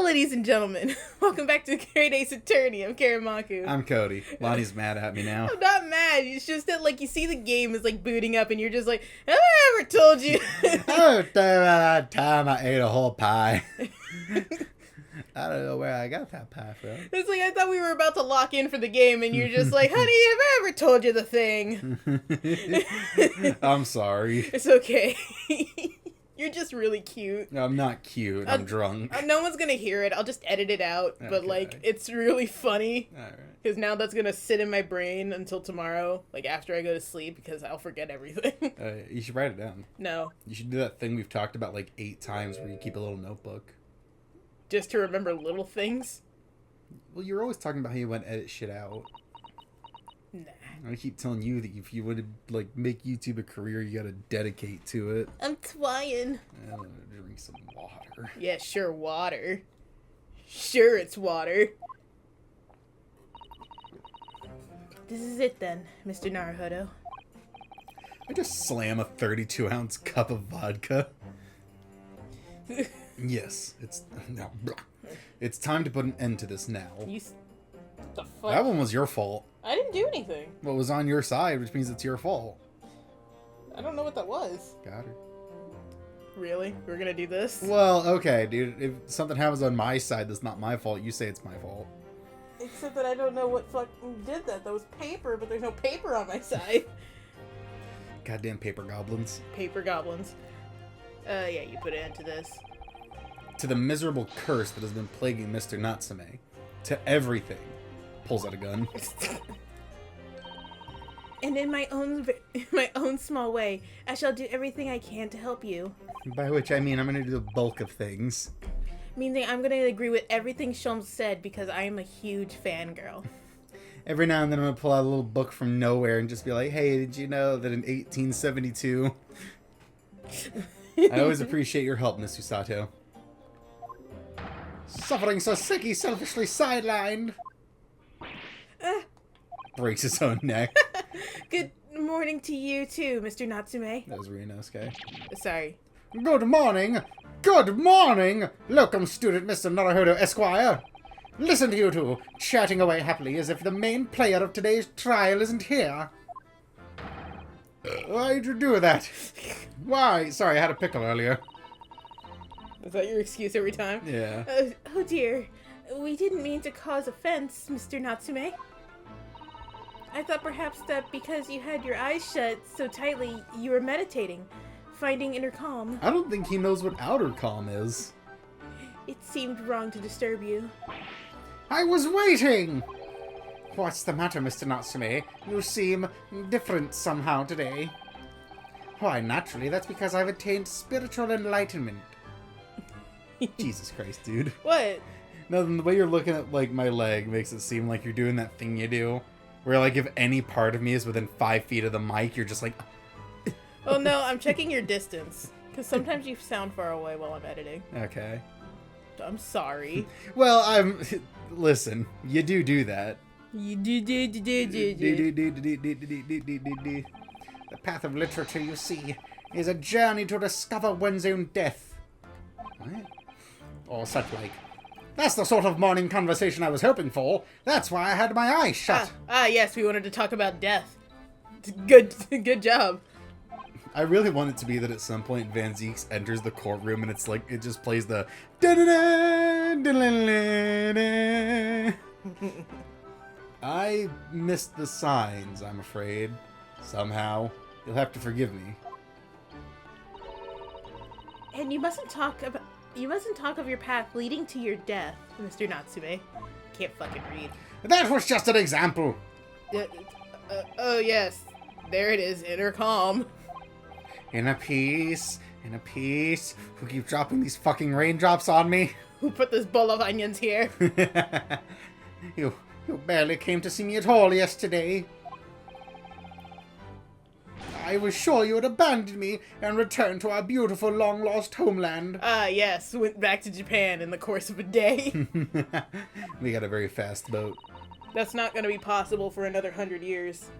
ladies and gentlemen. Welcome back to Great Ace Attorney. I'm Karamaku. I'm Cody. Lonnie's mad at me now. I'm not mad. It's just that, like, you see the game is, like, booting up, and you're just like, have I ever told you? Oh, that time I ate a whole pie. I don't know where I got that pie from. It's like, I thought we were about to lock in for the game, and you're just like, honey, have I ever told you the thing? I'm sorry. It's okay. You're just really cute. No, I'm not cute. I'm drunk. No one's gonna hear it. I'll just edit it out. But, Okay. like, it's really funny. All right. Because now that's gonna sit in my brain until tomorrow, like, after I go to sleep, because I'll forget everything. You should write it down. No. You should do that thing we've talked about like 8 times where you keep a little notebook. Just to remember little things? Well, you're always talking about how you want to edit shit out. Nah. I keep telling you that if you want to like make YouTube a career, you gotta dedicate to it. I'm trying. I'm gonna drink some water. Yeah, sure, water. Sure, it's water. This is it then, Mr. Naruhodo. I just slam a 32-ounce cup of vodka. Yes, it's no. It's time to put an end to this now. The fuck? That one was your fault. I didn't do anything. What was on your side, which means it's your fault. I don't know what that was. Got her. Really? We're gonna do this? Well, okay, dude. If something happens on my side that's not my fault, you say it's my fault. Except that I don't know what fucking did that. That was paper, but there's no paper on my side. Goddamn paper goblins. Paper goblins. Yeah, you put an end to this. To the miserable curse that has been plaguing Mr. Natsume. To everything. Pulls out a gun. And in my own small way, I shall do everything I can to help you. By which I mean I'm gonna do the bulk of things. Meaning I'm gonna agree with everything Shulm said because I am a huge fangirl. Every now and then I'm gonna pull out a little book from nowhere and just be like, hey, did you know that in 1872... I always appreciate your help, Miss Usato. Suffering so sick he's selfishly sidelined. Breaks his own neck. Good morning to you too, Mr. Natsume. That was Ryunosuke. Sorry. Good morning! Good morning! Locum student Mr. Naruhodo Esquire! Listen to you two, chatting away happily as if the main player of today's trial isn't here. Why'd you do that? Why? Sorry, I had a pickle earlier. Is that your excuse every time? Yeah. Oh dear. We didn't mean to cause offense, Mr. Natsume. I thought perhaps that because you had your eyes shut so tightly, you were meditating, finding inner calm. I don't think he knows what outer calm is. It seemed wrong to disturb you. I was waiting! What's the matter, Mr. Natsume? You seem different somehow today. Why, naturally, that's because I've attained spiritual enlightenment. Jesus Christ, dude. What? No, the way you're looking at, like, my leg makes it seem like you're doing that thing you do. Where, like, if any part of me is within 5 feet of the mic, you're just like... Oh no, I'm checking your distance. Because sometimes you sound far away while I'm editing. Okay. I'm sorry. Well, listen, you do that. You do. The path of literature, you see, is a journey to discover one's own death. What? Or such like. That's the sort of morning conversation I was hoping for. That's why I had my eyes shut. Yes, we wanted to talk about death. Good job. I really want it to be that at some point Van Zeeks enters the courtroom and it's like, it just plays the... I missed the signs, I'm afraid. Somehow. You'll have to forgive me. And you mustn't talk of your path leading to your death, Mr. Natsume. Can't fucking read. That was just an example. Oh yes, there it is, inner calm. In a peace. Who keep dropping these fucking raindrops on me? Who put this bowl of onions here? You barely came to see me at all yesterday. I was sure you had abandoned me and returned to our beautiful long-lost homeland. Yes, went back to Japan in the course of a day. We got a very fast boat. That's not gonna be possible for another 100 years.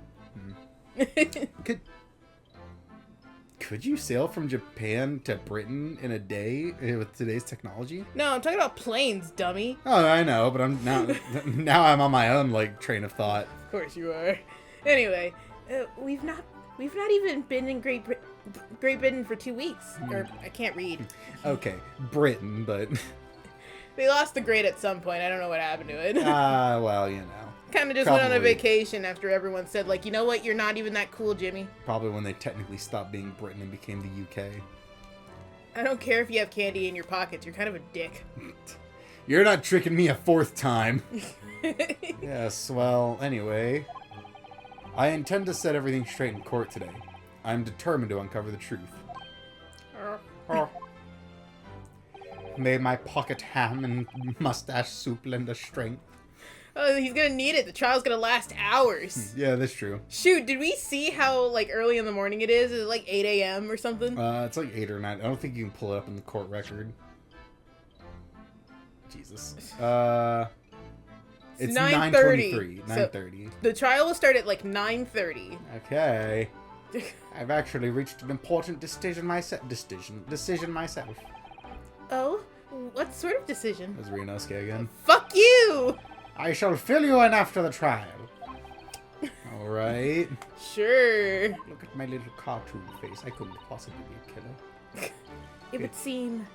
Could you sail from Japan to Britain in a day with today's technology? No, I'm talking about planes, dummy. Oh, I know, but I'm now I'm on my own like train of thought. Of course you are. Anyway, we've not even been in Great Britain for 2 weeks. Or I can't read. Okay, Britain, but They lost the grade at some point. I don't know what happened to it. well, you know. Kind of just went on a Probably. vacation after everyone said, like, you know what? You're not even that cool, Jimmy. Probably when they technically stopped being Britain and became the UK. I don't care if you have candy in your pockets. You're kind of a dick. You're not tricking me a fourth time. Yes, well, anyway. I intend to set everything straight in court today. I'm determined to uncover the truth. May my pocket ham and mustache soup lend us strength. Oh, he's gonna need it. The trial's gonna last hours. Yeah, that's true. Shoot, did we see how, like, early in the morning it is? Is it, like, 8 a.m. or something? It's like 8 or 9. I don't think you can pull it up in the court record. Jesus. It's 9:23. 9:30. The trial will start at, like, 9:30. Okay. I've actually reached an important decision myself. Oh? What sort of decision? That's Ryunosuke again. Fuck you! I shall fill you in after the trial. Alright. Sure. Look at my little cartoon face. I couldn't possibly be a killer. It would seem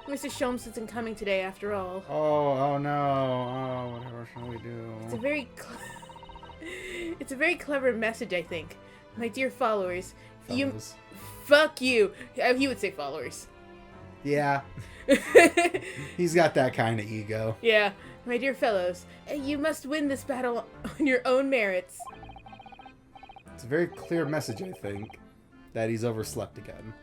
Mr. Sholmes isn't coming today after all. Oh no. Oh, whatever shall we do? It's a very clever message, I think. My dear followers, Fellas. fuck you. He would say followers. Yeah. He's got that kind of ego. Yeah, my dear fellows, you must win this battle on your own merits. It's a very clear message, I think, that he's overslept again.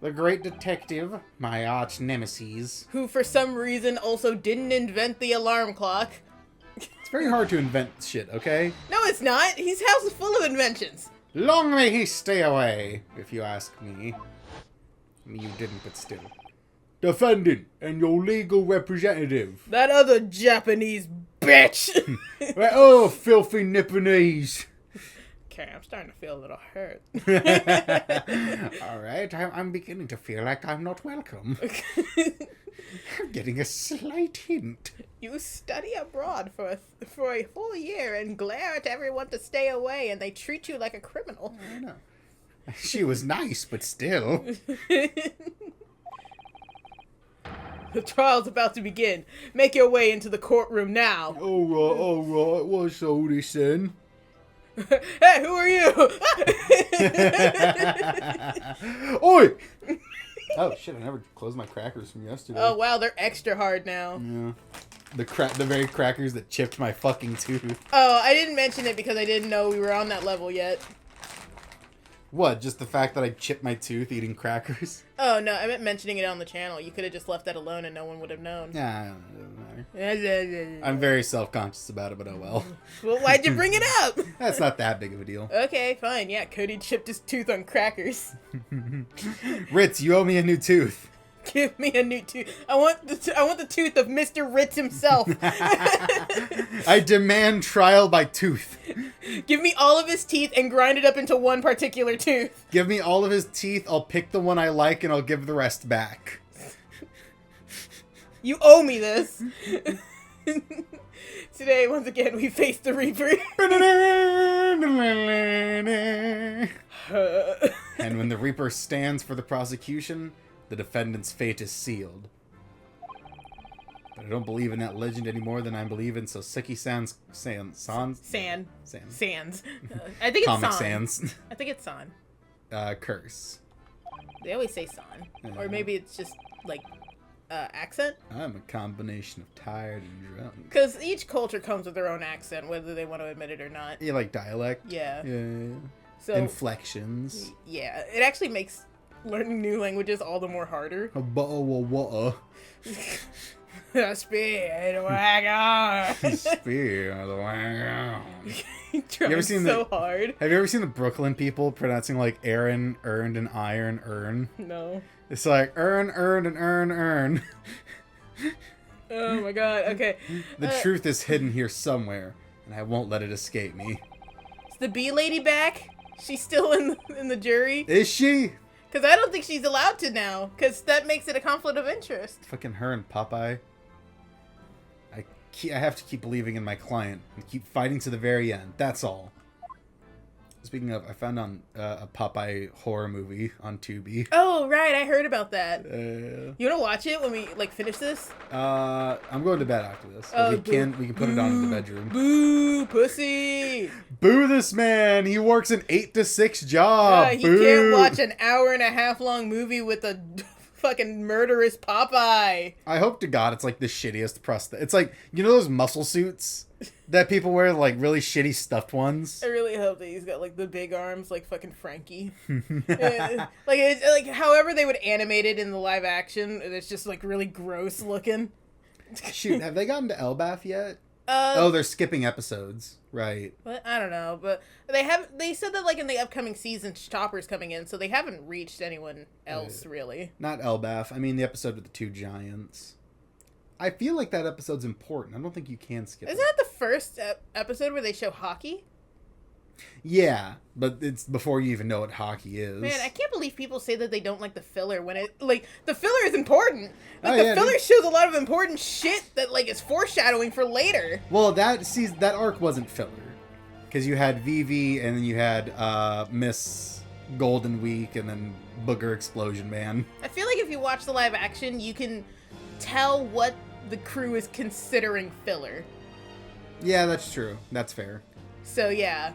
The great detective, my arch nemesis. Who, for some reason, also didn't invent the alarm clock. It's very hard to invent shit, okay? No, it's not. His house is full of inventions. Long may he stay away, if you ask me. You didn't, but still. Defendant and your legal representative. That other Japanese bitch. Oh, filthy Nipponese. Okay, I'm starting to feel a little hurt. Alright, I'm beginning to feel like I'm not welcome. I'm getting a slight hint. You study abroad for a whole year and glare at everyone to stay away, and they treat you like a criminal. I know. She was nice, but still. The trial's about to begin. Make your way into the courtroom now. Alright, what's all this then? Hey, who are you? Oi! Oh shit, I never closed my crackers from yesterday. Oh wow, they're extra hard now. Yeah. The very crackers that chipped my fucking tooth. Oh, I didn't mention it because I didn't know we were on that level yet. What, just the fact that I chipped my tooth eating crackers? Oh no, I meant mentioning it on the channel. You could have just left that alone and no one would have known. Yeah, it doesn't matter. I'm very self-conscious about it, but oh well. Well, why'd you bring it up? That's not that big of a deal. Okay, fine. Yeah, Cody chipped his tooth on crackers. Ritz, you owe me a new tooth. Give me a new tooth. I want the tooth of Mr. Ritz himself. I demand trial by tooth. Give me all of his teeth and grind it up into one particular tooth. Give me all of his teeth, I'll pick the one I like, and I'll give the rest back. You owe me this. Today, once again, we face the Reaper. And when the Reaper stands for the prosecution, the defendant's fate is sealed. But I don't believe in that legend any more than I believe in Soseki-san's Sands. I think it's Comic San. Sans. I think it's San. Curse. They always say San. Or maybe it's just, like, accent? I'm a combination of tired and drunk. Because each culture comes with their own accent, whether they want to admit it or not. You like dialect? Yeah. Yeah. So, Inflections. yeah, it actually makes learning new languages all the more harder. A bottle of water. Speedwagon. Spear of the wagon. Trying You ever seen so hard. Have you ever seen the Brooklyn people pronouncing like Aaron, earned, and iron, earn? No. It's like earn, earned, and earn. Oh my god, okay. The truth is hidden here somewhere, and I won't let it escape me. Is the bee lady back? She's still in the jury? Is she? Because I don't think she's allowed to now, because that makes it a conflict of interest. Fucking her and Popeye. I have to keep believing in my client and keep fighting to the very end. That's all. Speaking of, I found on a Popeye horror movie on Tubi. Oh, right. I heard about that. You want to watch it when we, finish this? I'm going to bed after this. Oh, we can put it on in the bedroom. Boo, pussy. Boo this man. He works an 8 to 6 job. He can't watch an hour-and-a-half long movie with a fucking murderous Popeye. I hope to God it's like the shittiest prosthetic. It's like, you know those muscle suits that people wear, like really shitty stuffed ones? I really hope that he's got like the big arms like fucking Frankie. Like however they would animate it in the live action, it's just like really gross looking. Shoot, have they gotten to Elbath yet? They're skipping episodes. Right. What? I don't know, but they said that like in the upcoming season Chopper's coming in, so they haven't reached anyone else really. Not Elbath. I mean the episode with the 2 giants. I feel like that episode's important. I don't think you can skip it. Isn't that the first episode where they show hockey? Yeah, but it's before you even know what hockey is. Man, I can't believe people say that they don't like the filler when it, like, the filler is important. Like, the filler shows a lot of important shit that, like, is foreshadowing for later. Well, that arc wasn't filler. Because you had Vivi, and then you had Miss Golden Week, and then Booger Explosion Man. I feel like if you watch the live action, you can tell what the crew is considering filler. Yeah, that's true. That's fair. So, yeah.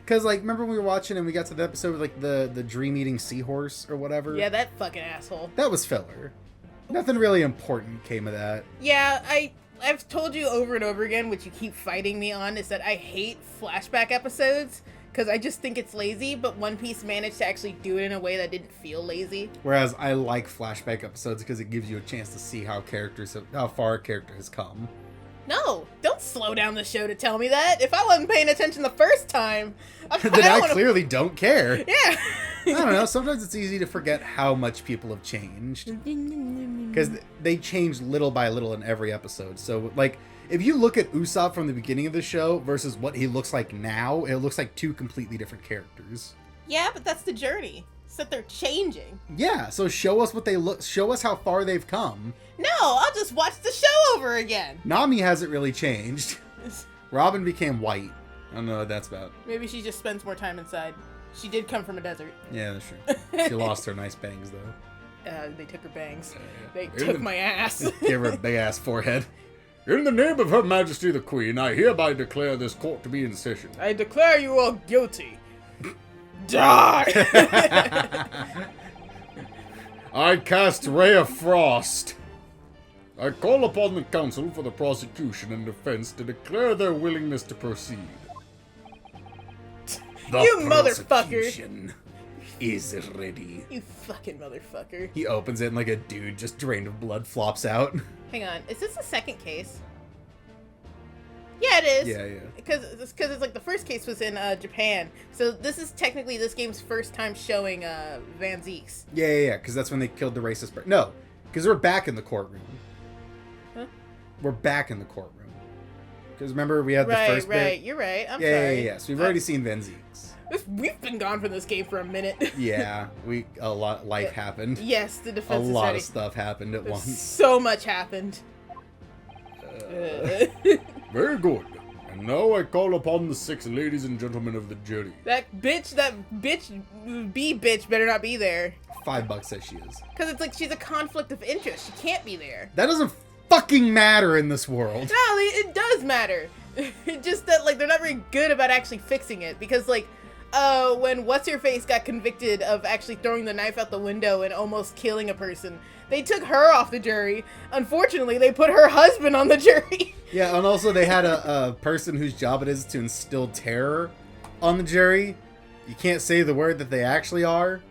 Because, like, remember when we were watching and we got to the episode with, like, the dream-eating seahorse or whatever? Yeah, that fucking asshole. That was filler. Nothing really important came of that. Yeah, I've told you over and over again, which you keep fighting me on, is that I hate flashback episodes because I just think it's lazy, but One Piece managed to actually do it in a way that didn't feel lazy. Whereas I like flashback episodes because it gives you a chance to see how far a character has come. No, don't slow down the show to tell me that. If I wasn't paying attention the first time, then I clearly don't care. Yeah. I don't know. Sometimes it's easy to forget how much people have changed. Because they change little by little in every episode. So, like, if you look at Usopp from the beginning of the show versus what he looks like now, it looks like 2 completely different characters. Yeah, but that's the journey. So they're changing. Yeah, so show us what they look. Show us how far they've come. No, I'll just watch the show over again. Nami hasn't really changed. Robin became white. I don't know what that's about. Maybe she just spends more time inside. She did come from a desert. Yeah, that's true. She lost her nice bangs, though. They took her bangs. They took my ass. Gave her a big-ass forehead. In the name of Her Majesty the Queen, I hereby declare this court to be in session. I declare you all guilty. Die! I cast Ray of Frost. I call upon the counsel for the prosecution and defense to declare their willingness to proceed. The You motherfucker! prosecution is ready. You fucking motherfucker. He opens it and like a dude just drained of blood flops out. Hang on, is this the second case? Yeah, it is. Yeah. Because it's like the first case was in Japan, so this is technically this game's first time showing Van Zeeks. Yeah, because that's when they killed the racist person. No, because we're back in the courtroom. Huh? We're back in the courtroom. Because remember we had the first bit? Right, you're right. I'm sorry. Yeah. So we've already seen Van Zeeks. We've been gone from this game for a minute. Yeah, life happened. Yes, the defense is A lot ready. of stuff happened at once. So much happened. Very good. And now I call upon the 6 ladies and gentlemen of the jury. That bitch better not be there. $5 says she is. Because it's like she's a conflict of interest. She can't be there. That doesn't fucking matter in this world. No, it does matter. It's just that, like, they're not very good about actually fixing it. Because, like, when What's-Her-Face got convicted of actually throwing the knife out the window and almost killing a person, they took her off the jury. Unfortunately, they put her husband on the jury. Yeah, and also they had a person whose job it is to instill terror on the jury. You can't say the word that they actually are.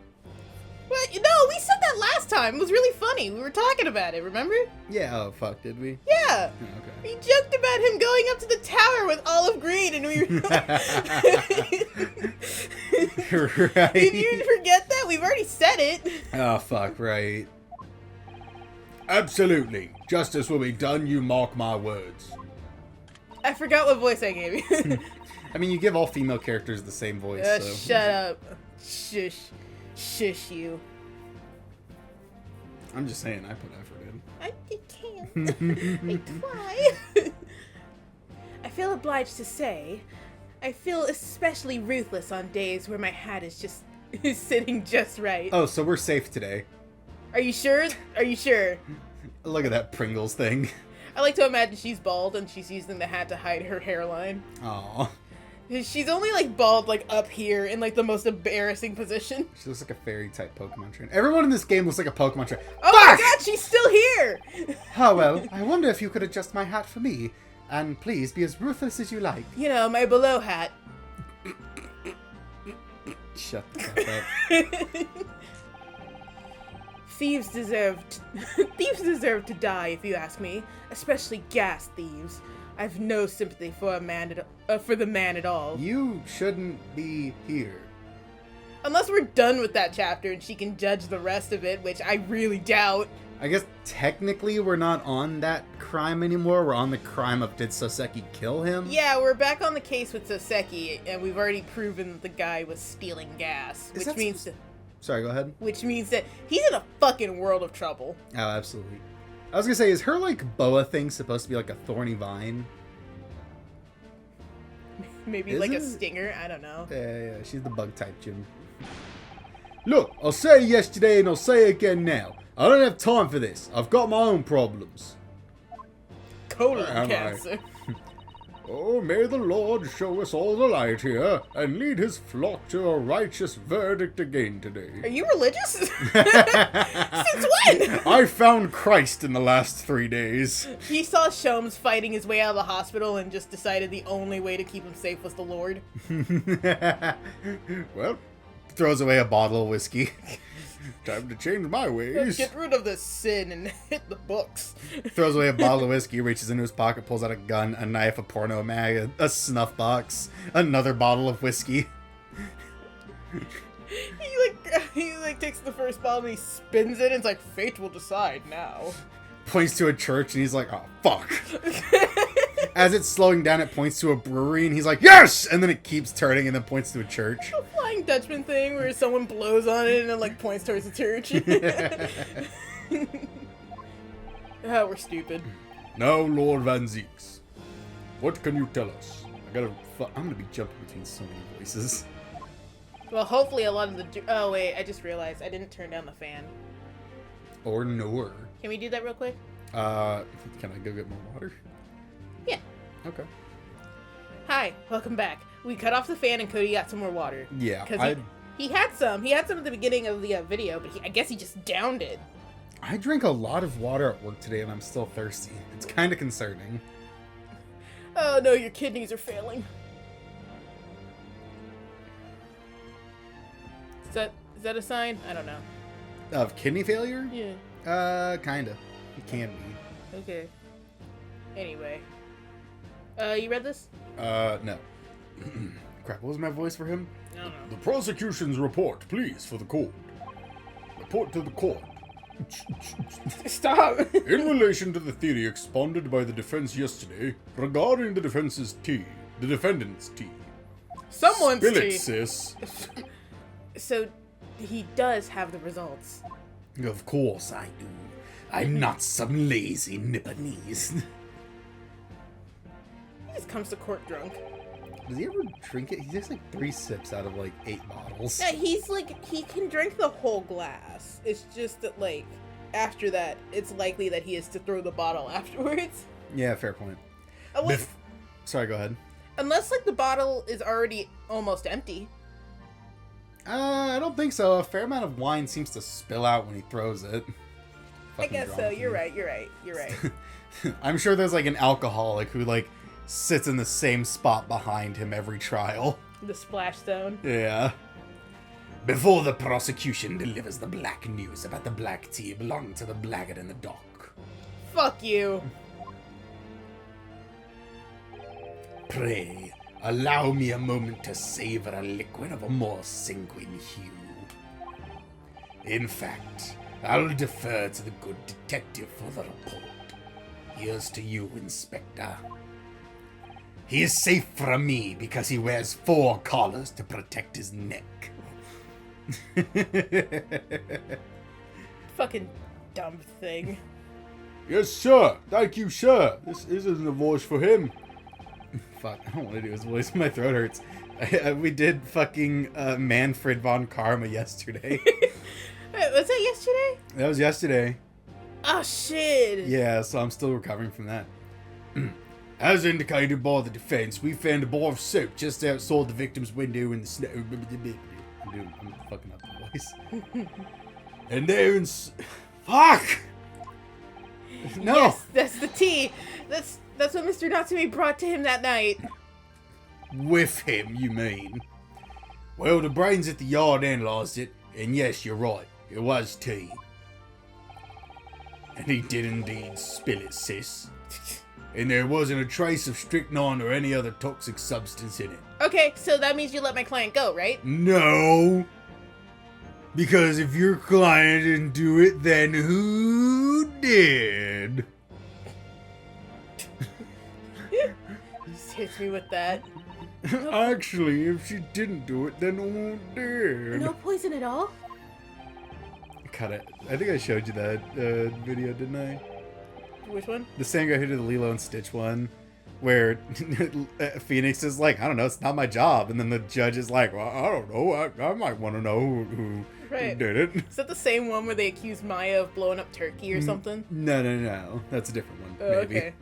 What? No, we said that last time. It was really funny. We were talking about it, remember? Yeah, oh fuck, did we? Yeah. Oh, okay. We joked about him going up to the tower with olive green, and we were Right. Did you forget that? We've already said it. Oh fuck, right. Absolutely. Justice will be done, you mark my words. I forgot what voice I gave you. I mean, you give all female characters the same voice, so... Shut up. Shush. Shush you. I'm just saying, I put effort in. I can't. I try. I feel obliged to say, I feel especially ruthless on days where my hat is just sitting just right. Oh, so we're safe today. Are you sure? Are you sure? Look at that Pringles thing. I like to imagine she's bald and she's using the hat to hide her hairline. Aww. She's only like bald like up here in like the most embarrassing position. She looks like a fairy type Pokemon trainer. Everyone in this game looks like a Pokemon trainer. Oh my god, she's still here! How well, I wonder if you could adjust my hat for me. And please be as ruthless as you like. You know, my below hat. Shut the fuck up. Thieves deserve to die, if you ask me. Especially gas thieves. I've no sympathy for the man at all. You shouldn't be here. Unless we're done with that chapter and she can judge the rest of it, which I really doubt. I guess technically we're not on that crime anymore. We're on the crime of did Soseki kill him? Yeah, we're back on the case with Soseki, and we've already proven that the guy was stealing gas, which means Sorry, go ahead. which means that he's in a fucking world of trouble. Oh, absolutely. I was gonna say, is her like boa thing supposed to be like a thorny vine? Maybe Is like a it? stinger, I don't know. Yeah, she's the bug type, Jim. Look, I'll say it yesterday and I'll say it again now. I don't have time for this. I've got my own problems. Colon Am I? cancer. Oh, may the Lord show us all the light here and lead his flock to a righteous verdict again today. Are you religious? Since when? I found Christ in the last 3 days. He saw Shomes fighting his way out of the hospital and just decided the only way to keep him safe was the Lord. Well, throws away a bottle of whiskey. Time to change my ways. Get rid of this sin and hit the books. Throws away a bottle of whiskey, reaches into his pocket, pulls out a gun, a knife, a porno mag, a snuff box, another bottle of whiskey. He takes the first bottle and he spins it and it's like, fate will decide now. Points to a church and he's like, oh, fuck. As it's slowing down, it points to a brewery and he's like, yes! And then it keeps turning and then points to a church. A Flying Dutchman thing where someone blows on it and it like points towards the church. Oh, we're stupid. Now, Lord Van Zeeks, what can you tell us? I'm gonna be jumping between so many voices. Well, hopefully a lot of the... Oh, wait, I just realized I didn't turn down the fan. Or nor. Can we do that real quick? Can I go get more water? Yeah. Okay. Hi, welcome back. We cut off the fan and Cody got some more water. Yeah, Because he had some. He had some at the beginning of the video, but I guess he just downed it. I drank a lot of water at work today and I'm still thirsty. It's kind of concerning. Oh no, your kidneys are failing. Is that a sign? I don't know. Of kidney failure? Yeah. Kinda. It can be. Okay. Anyway. You read this? No. Crap, what was my voice for him? I don't know. The prosecution's report, please, for the court. Report to the court. Stop! In relation to the theory expounded by the defense yesterday regarding the defendant's tea. Someone's Spill it, tea. sis. So, he does have the results. Of course I do. I'm not some lazy Nipponese. He just comes to court drunk. Does he ever drink it? He takes like 3 sips out of like 8 bottles. Yeah, he's like, he can drink the whole glass. It's just that, like, after that, it's likely that he has to throw the bottle afterwards. Yeah, fair point. Sorry, go ahead. Unless, like, the bottle is already almost empty. I don't think so. A fair amount of wine seems to spill out when he throws it. I guess so. You're right. I'm sure there's like an alcoholic who like sits in the same spot behind him every trial. The splash zone. Yeah. Before the prosecution delivers the black news about the black tea belonging to the blackguard in the dock. Fuck you. Pray, allow me a moment to savor a liquid of a more sanguine hue. In fact, I'll defer to the good detective for the report. Here's to you, Inspector. He is safe from me because he wears 4 collars to protect his neck. Fucking dumb thing. Yes, sir. Thank you, sir. This isn't a voice for him. Fuck, I don't want to do his voice. My throat hurts. We did fucking Manfred von Karma yesterday. Wait, was that yesterday? That was yesterday. Oh, shit. Yeah, so I'm still recovering from that. As indicated by the defense, we found a bar of soap just outside the victim's window in the snow. I'm fucking up the voice. And there fuck! No! Yes, that's the tea. That's what Mr. Natsume brought to him that night. With him, you mean? Well, the brains at the yard analyzed it, and yes, you're right. It was tea. And he did indeed spill it, sis. And there wasn't a trace of strychnine or any other toxic substance in it. Okay, so that means you let my client go, right? No! Because if your client didn't do it, then who did? Just hits me with that. Actually, if she didn't do it, then who did? No poison at all? Cut it. I think I showed you that video, didn't I? Which one? The same guy who did the Lilo and Stitch one, where Phoenix is like, I don't know, it's not my job. And then the judge is like, well, I don't know, I might want to know who did it. Is that the same one where they accused Maya of blowing up Turkey or something? No. That's a different one, Oh, maybe. okay.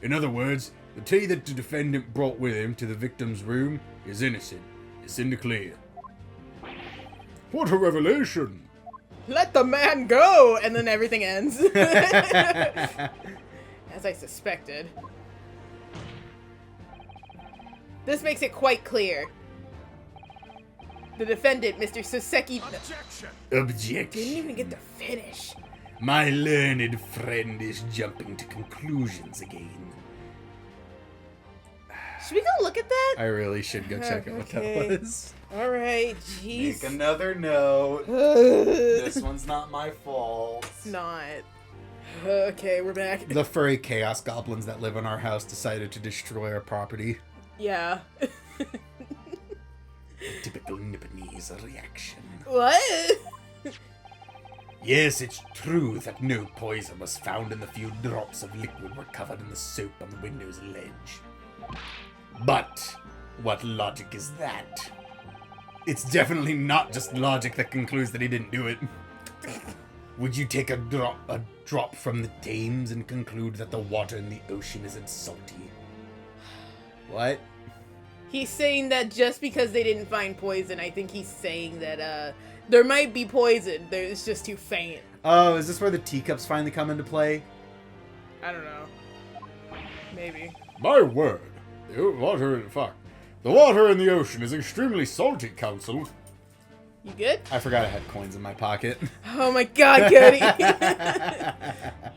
In other words, the tea that the defendant brought with him to the victim's room is innocent. It's in the clear. What a revelation! Let the man go! And then everything ends. As I suspected. This makes it quite clear. The defendant, Mr. Soseki... Objection. Didn't even get to finish. My learned friend is jumping to conclusions again. Should we go look at that? I really should go check out what Okay. that was. Alright, jeez. Make another note. This one's not my fault. It's not. Okay, we're back. The furry chaos goblins that live in our house decided to destroy our property. Yeah. Typical Nipponese reaction. What? Yes, it's true that no poison was found in the few drops of liquid recovered in the soap on the window's ledge. But what logic is that? It's definitely not just logic that concludes that he didn't do it. Would you take a drop from the Thames and conclude that the water in the ocean isn't salty? What? He's saying that just because they didn't find poison, I think he's saying that, there might be poison, it's just too faint. Oh, is this where the teacups finally come into play? I don't know. Maybe. My word. The water in the ocean is extremely salty, Counsel. You good? I forgot I had coins in my pocket. Oh my god, Cody!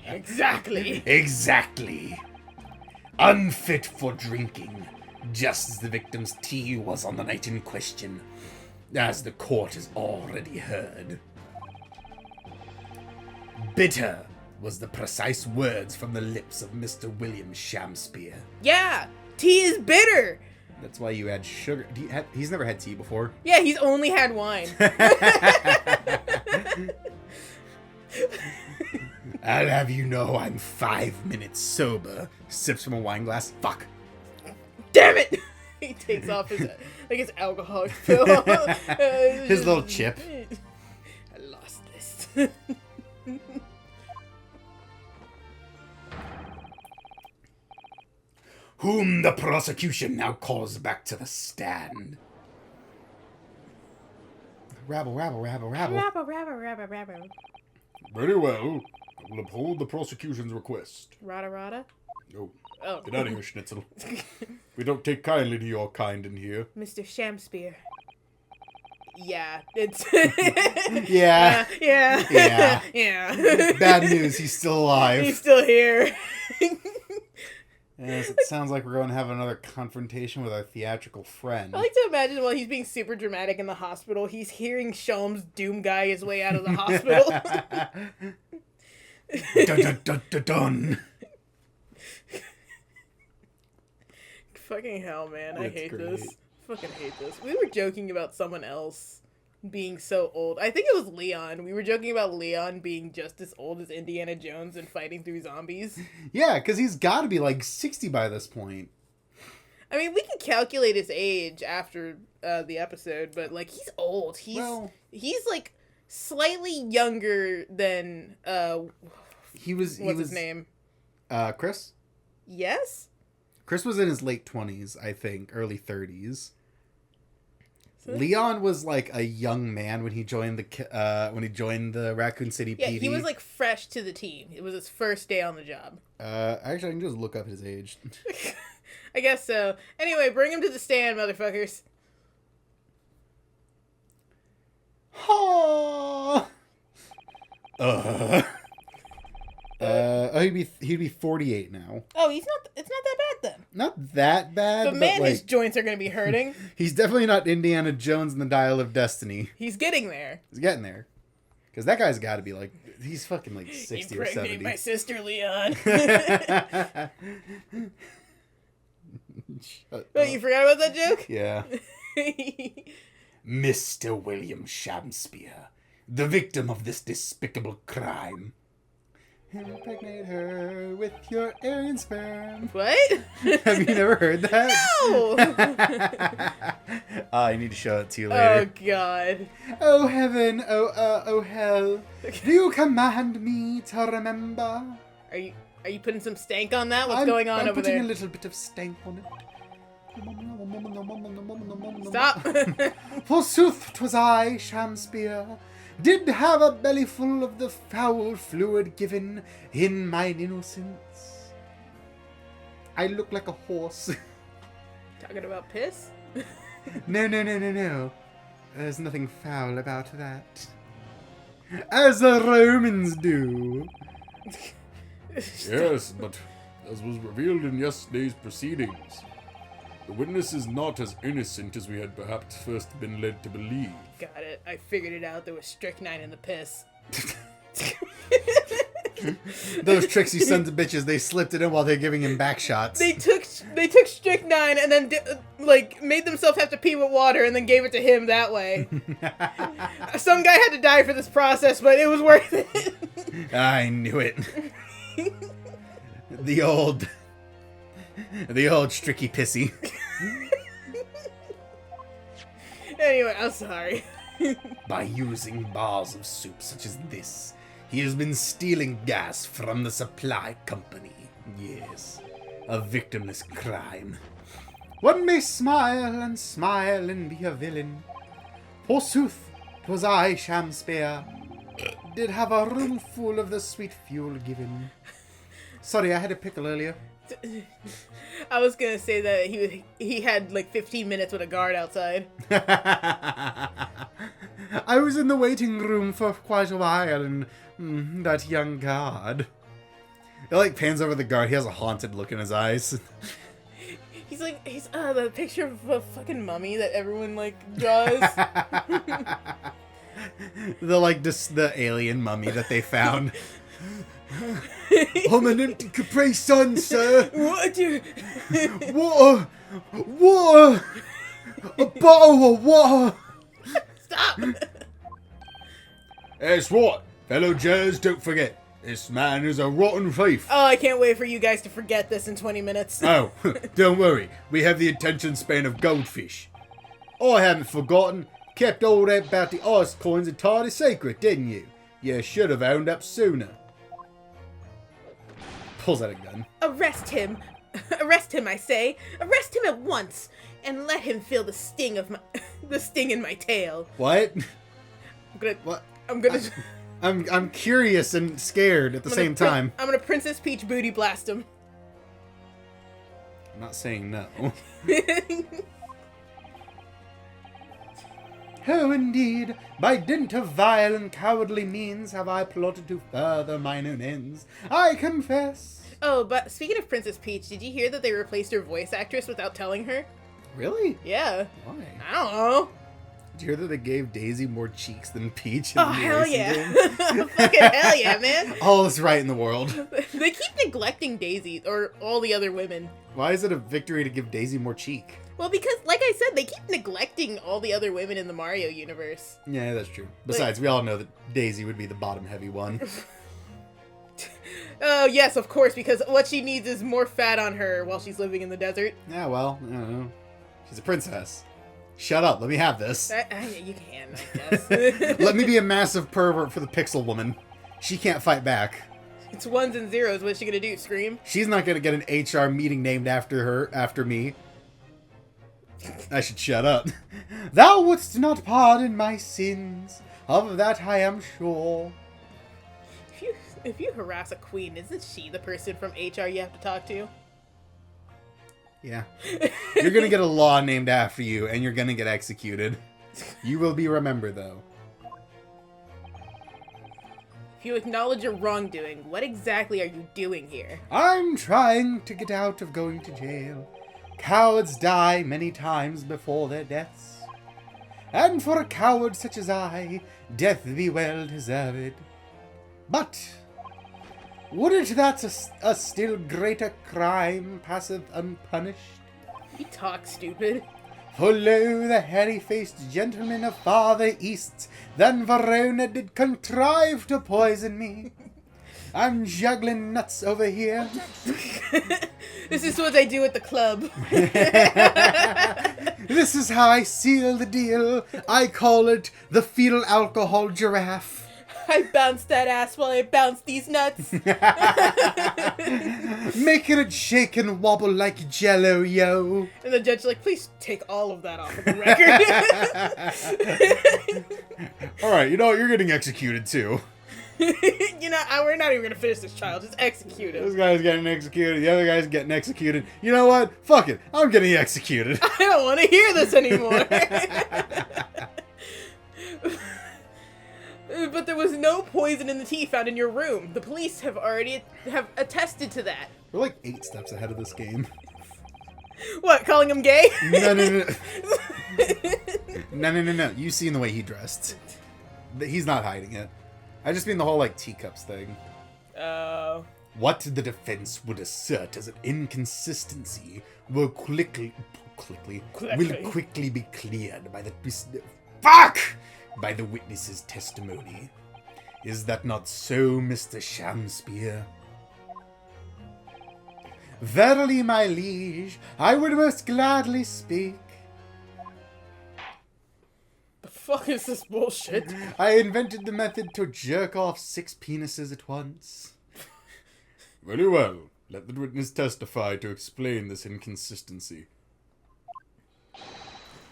Exactly. Exactly. Unfit for drinking, just as the victim's tea was on the night in question, as the court has already heard. Bitter was the precise words from the lips of Mr. William Shamspeare. Yeah! Tea is bitter! That's why you add sugar. He's never had tea before. Yeah, he's only had wine. I'll have you know I'm 5 minutes sober. Sips from a wine glass. Fuck. Damn it! He takes off his alcoholic pill. His little chip. I lost this. Whom the prosecution now calls back to the stand. Rabble. Rabble. Very well. I will uphold the prosecution's request. Rada. No. Oh. Get out of here, Schnitzel. We don't take kindly to your kind in here. Mr. Shamspeare. Yeah, it's... Yeah. Yeah. Bad news, he's still alive. He's still here. Yes, it sounds like we're going to have another confrontation with our theatrical friend. I like to imagine while he's being super dramatic in the hospital, he's hearing Sholmes doom guy his way out of the hospital. Dun, dun, dun, dun, dun. Fucking hell, man. I That's hate great. this. Fucking hate this. We were joking about someone else being so old. I think it was Leon. We were joking about Leon being just as old as Indiana Jones and fighting through zombies. Yeah, because he's got to be like 60 by this point. I mean, we can calculate his age after the episode, but like he's old. He's like slightly younger than what's his name? Chris? Yes? Chris was in his late 20s, I think, early 30s. So Leon was like a young man when he joined the Raccoon City yeah, PD. he was like fresh to the team. It was his first day on the job. Actually, I can just look up his age. I guess so. Anyway, bring him to the stand, motherfuckers. He'd be 48 now. Oh, it's not that bad then. Not that bad. But man, like, his joints are gonna be hurting. he's definitely not Indiana Jones in the Dial of Destiny. He's getting there. He's getting there. Because that guy's got to be like, he's fucking like 60 or 70. My sister, Leon. Oh, you forgot about that joke? Yeah. Mr. William Shakespeare, the victim of this despicable crime. Impregnate her with your Aryan sperm. What? Have you never heard that? No! I need to show it to you Oh, later. God. Oh, heaven, oh, hell. Do you command me to remember? Are you putting some stank on that? What's going on I'm over putting there? a little bit of stank on it. Stop. Forsooth, 'twas I, Shakespeare, did have a belly full of the foul fluid given in mine innocence. I look like a horse. Talking about piss? No. There's nothing foul about that. As the Romans do. Yes, but as was revealed in yesterday's proceedings, the witness is not as innocent as we had perhaps first been led to believe. Got it. I figured it out. There was strychnine in the piss. Those tricksy sons of bitches, they slipped it in while they're giving him back shots. They took strychnine and then made themselves have to pee with water and then gave it to him that way. Some guy had to die for this process, but it was worth it. I knew it. The old stricky pissy. Anyway, I'm sorry. By using bars of soup such as this, he has been stealing gas from the supply company. Yes, a victimless crime. One may smile and be a villain. Forsooth, 'twas I, Shakespeare, did have a room full of the sweet fuel given. Sorry, I had a pickle earlier. I was gonna say that he had like 15 minutes with a guard outside. I was in the waiting room for quite a while, and that young guard. It like pans over the guard. He has a haunted look in his eyes. He's the picture of a fucking mummy that everyone like draws. the alien mummy that they found. I'm an empty Capri Sun, sir. What? Water! A bottle of water! Stop! That's right, fellow Jazz, don't forget, this man is a rotten thief. Oh, I can't wait for you guys to forget this in 20 minutes. Oh, don't worry, we have the attention span of goldfish. I haven't forgotten. Kept all that about the ice coins entirely secret, didn't you? You should have owned up sooner. Pulls out a gun. Arrest him. Arrest him, I say. Arrest him at once. And let him feel the sting of the sting in my tail. What? What? I'm gonna I'm curious and scared at the same time. I'm gonna Princess Peach booty blast him. I'm not saying no. Oh, indeed, by dint of vile and cowardly means have I plotted to further mine own ends. I confess. Oh, but speaking of Princess Peach, did you hear that they replaced her voice actress without telling her? Really? Yeah. Why? I don't know. Did you hear that they gave Daisy more cheeks than Peach? In Oh, the hell racing yeah. game? Fucking hell yeah, man. All is right in the world. They keep neglecting Daisy, or all the other women. Why is it a victory to give Daisy more cheek? Well, because, like I said, they keep neglecting all the other women in the Mario universe. Yeah, that's true. Besides, we all know that Daisy would be the bottom heavy one. Oh, yes, of course, because what she needs is more fat on her while she's living in the desert. Yeah, well, I don't know. She's a princess. Shut up, let me have this. You can, I guess. Let me be a massive pervert for the Pixel Woman. She can't fight back. It's ones and zeros. What's she gonna do, scream? She's not gonna get an HR meeting named after me. I should shut up. Thou wouldst not pardon my sins, of that I am sure. If you harass a queen, isn't she the person from HR you have to talk to? Yeah. You're gonna get a law named after you, and you're gonna get executed. You will be remembered, though. If you acknowledge your wrongdoing, what exactly are you doing here? I'm trying to get out of going to jail. Cowards die many times before their deaths. And for a coward such as I, death be well deserved. But would it that a still greater crime passeth unpunished? You talk stupid. For lo, the hairy-faced gentleman of farther east than Verona did contrive to poison me. I'm juggling nuts over here. This is what they do at the club. This is how I seal the deal. I call it the fetal alcohol giraffe. I bounced that ass while I bounced these nuts. Making it shake and wobble like jello, yo. And the judge's like, please take all of that off of the record. Alright, you know what? You're getting executed, too. You know, we're not even going to finish this trial. Just execute This him. guy's getting executed. The other guy's getting executed. You know what? Fuck it. I'm getting executed. I don't want to hear this anymore. But there was no poison in the tea found in your room. The police have already attested to that. We're like 8 steps ahead of this game. What, calling him gay? No. No. You seen the way he dressed. He's not hiding it. I just mean the whole, like, teacups thing. Oh. What the defense would assert as an inconsistency will quickly be cleared by the by the witness's testimony. Is that not so, Mr. Shamspeare? Verily, my liege, I would most gladly speak. The fuck is this bullshit? I invented the method to jerk off 6 penises at once. Very well. Let the witness testify to explain this inconsistency.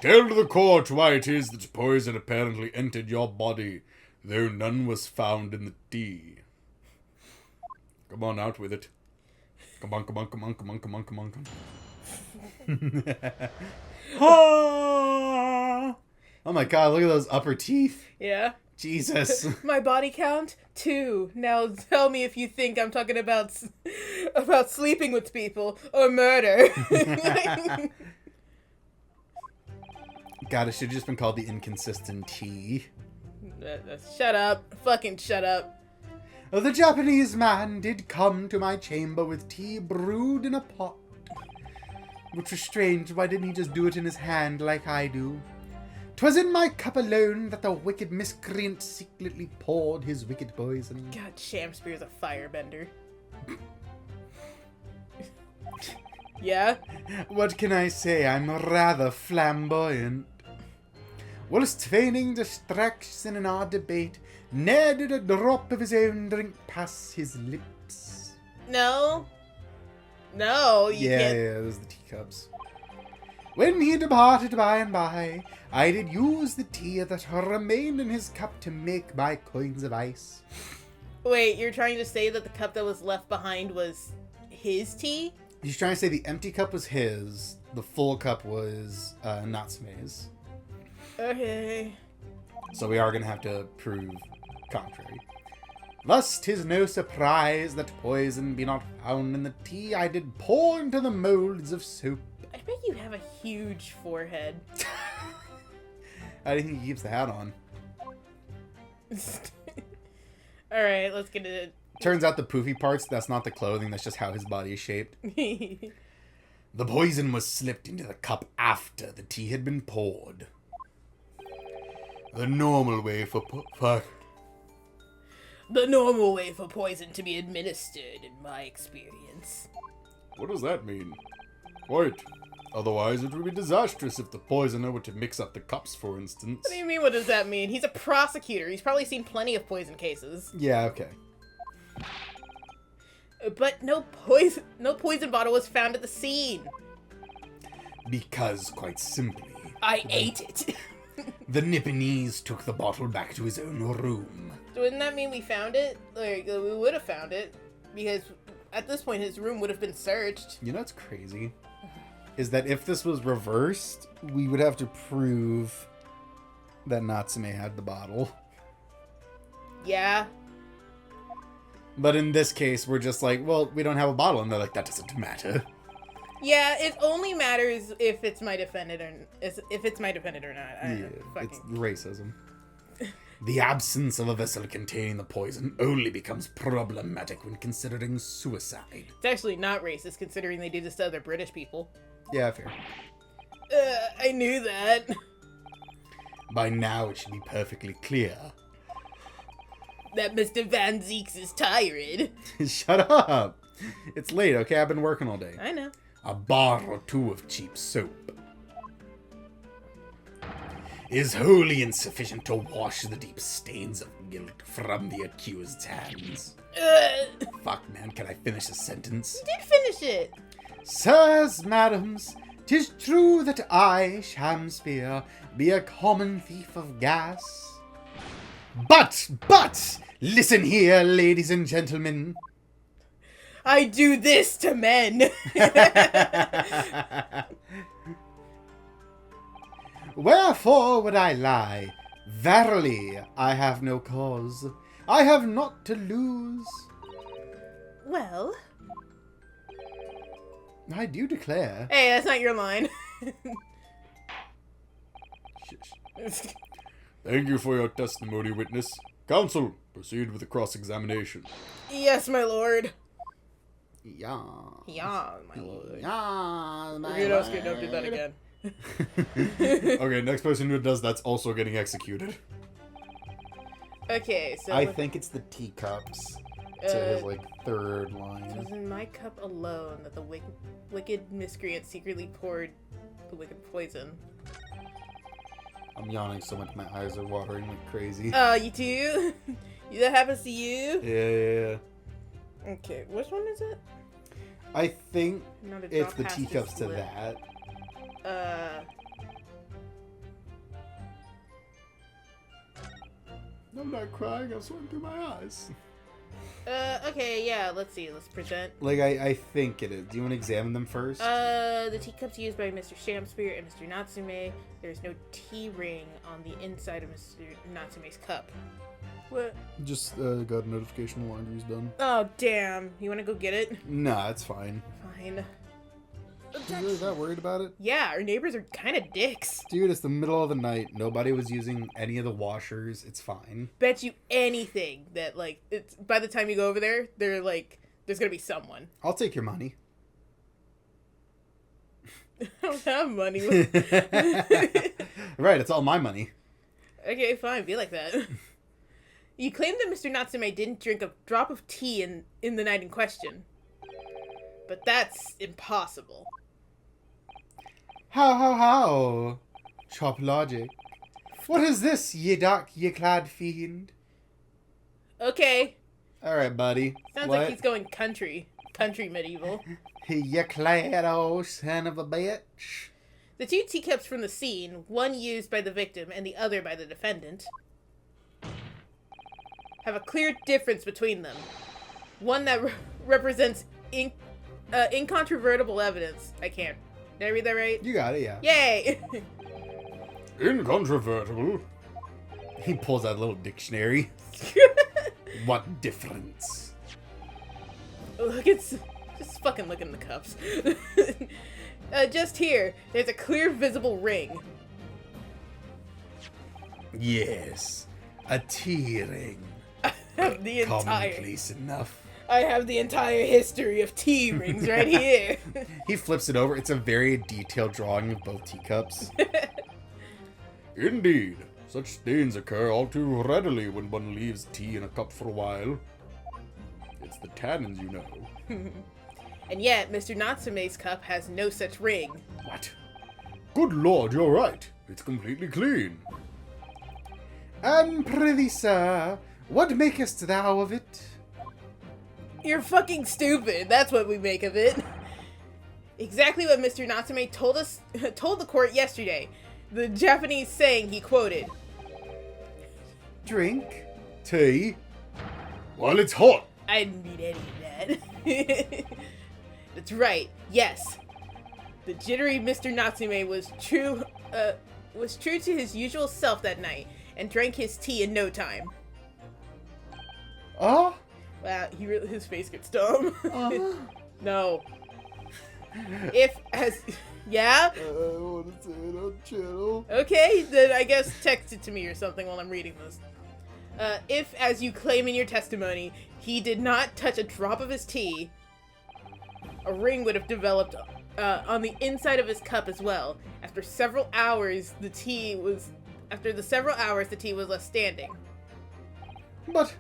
Tell to the court why it is that poison apparently entered your body, though none was found in the tea. Come on, out with it. Come on. Oh my god, look at those upper teeth. Yeah. Jesus. My body count 2. Now tell me if you think I'm talking about sleeping with people or murder. God, it should have just been called the inconsistent tea. Shut up. Fucking shut up. The Japanese man did come to my chamber with tea brewed in a pot. Which was strange, why didn't he just do it in his hand like I do? 'Twas in my cup alone that the wicked miscreant secretly poured his wicked poison. God, Shamspeare's a firebender. Yeah? What can I say? I'm rather flamboyant. Whilst feigning distraction in our debate, ne'er did a drop of his own drink pass his lips. No. No, you can't. Yeah, those are the teacups. When he departed by and by, I did use the tea that remained in his cup to make my coins of ice. Wait, you're trying to say that the cup that was left behind was his tea? He's trying to say the empty cup was his, the full cup was Natsume's. Okay. So we are going to have to prove contrary. Thus, 'tis no surprise that poison be not found in the tea I did pour into the molds of soap. I bet you have a huge forehead. I didn't think he keeps the hat on. Alright, let's get it. Turns out the poofy parts, that's not the clothing, that's just how his body is shaped. The poison was slipped into the cup after the tea had been poured. The normal way for The normal way for poison to be administered, in my experience. What does that mean? Quite. Otherwise, it would be disastrous if the poisoner were to mix up the cups, for instance. What do you mean, what does that mean? He's a prosecutor. He's probably seen plenty of poison cases. Yeah, okay. But no poison bottle was found at the scene. Because, quite simply, I ate it. the Nipponese took the bottle back to his own room. So wouldn't that mean we found it? Like, we would have found it. Because at this point, his room would have been searched. You know what's crazy? Is that if this was reversed, we would have to prove that Natsume had the bottle. Yeah. But in this case, we're just like, well, we don't have a bottle. And they're like, that doesn't matter. Yeah, it only matters if it's my defendant or not. It's racism. The absence of a vessel containing the poison only becomes problematic when considering suicide. It's actually not racist, considering they do this to other British people. Yeah, fair. I knew that. By now, it should be perfectly clear. That Mr. Van Zeeks is tired. Shut up. It's late, okay? I've been working all day. I know. A bar or two of cheap soap is wholly insufficient to wash the deep stains of guilt from the accused's hands. Fuck, man, can I finish a sentence? You did finish it. Sirs, madams, 'tis true that I, Shamspeare, be a common thief of gas. But, listen here, ladies and gentlemen. I do this to men. Wherefore would I lie? Verily, I have no cause. I have naught to lose. Well. I do declare. Hey, that's not your line. Thank you for your testimony, witness. Counsel, proceed with the cross-examination. Yes, my lord. Yeah. Yeah, my lord. Yeah, my You're not scared, lord. don't do that again. Okay, next person who does that's also getting executed. Okay, so... I think it's the teacups. To his, like, third It line. was in my cup alone that the wicked miscreant secretly poured the wicked poison. I'm yawning so much my eyes are watering like crazy. Oh, you too? That happens to you? Yeah. Okay, which one is it? I think Not a it's drop the past his teacups to lip. that. I'm not crying, I'm sweating through my eyes. Okay, yeah, let's see, let's present. Like, I think it is. Do you want to examine them first? The teacups used by Mr. Shamspeare and Mr. Natsume. There's no tea ring on the inside of Mr. Natsume's cup. What? Just got a notification the laundry's done. Oh, damn. You want to go get it? Nah, it's fine. Fine. You really that worried about it? Yeah, our neighbors are kind of dicks. Dude, it's the middle of the night. Nobody was using any of the washers. It's fine. Bet you anything that, like, it's by the time you go over there, they're like, there's gonna be someone. I'll take your money. I don't have money. Right, it's all my money. Okay, fine, be like that. You claim that Mr. Natsume didn't drink a drop of tea in the night in question. But that's impossible. How? Chop logic. What is this, ye dark, ye clad fiend? Okay. Alright, buddy. Sounds What? like he's going country medieval. You clad old son of a bitch. The two teacups from the scene, one used by the victim and the other by the defendant, have a clear difference between them. One that represents incontrovertible evidence. Did I read that right? You got it, yeah. Yay! Incontrovertible. He pulls out a little dictionary. What difference? Look, it's just fucking look in the cups. Just here, there's a clear visible ring. Yes, a tea ring. The entire. Commonplace enough. I have the entire history of tea rings right here. He flips it over. It's a very detailed drawing of both teacups. Indeed, such stains occur all too readily when one leaves tea in a cup for a while. It's the tannins, you know. And yet, Mr. Natsume's cup has no such ring. What? Good lord, you're right. It's completely clean. And prithee, sir, what makest thou of it? You're fucking stupid. That's what we make of it. Exactly what Mr. Natsume told the court yesterday. The Japanese saying he quoted. Drink? Tea? Well, it's hot. I didn't need any of that. That's right. Yes. The jittery Mr. Natsume was true to his usual self that night and drank his tea in no time. Oh? Wow, his face gets dumb. No. Yeah? I want to say it on channel. Okay, then I guess text it to me or something while I'm reading this. If, as you claim in your testimony, he did not touch a drop of his tea, a ring would have developed on the inside of his cup as well. After several hours, the tea was left standing. But,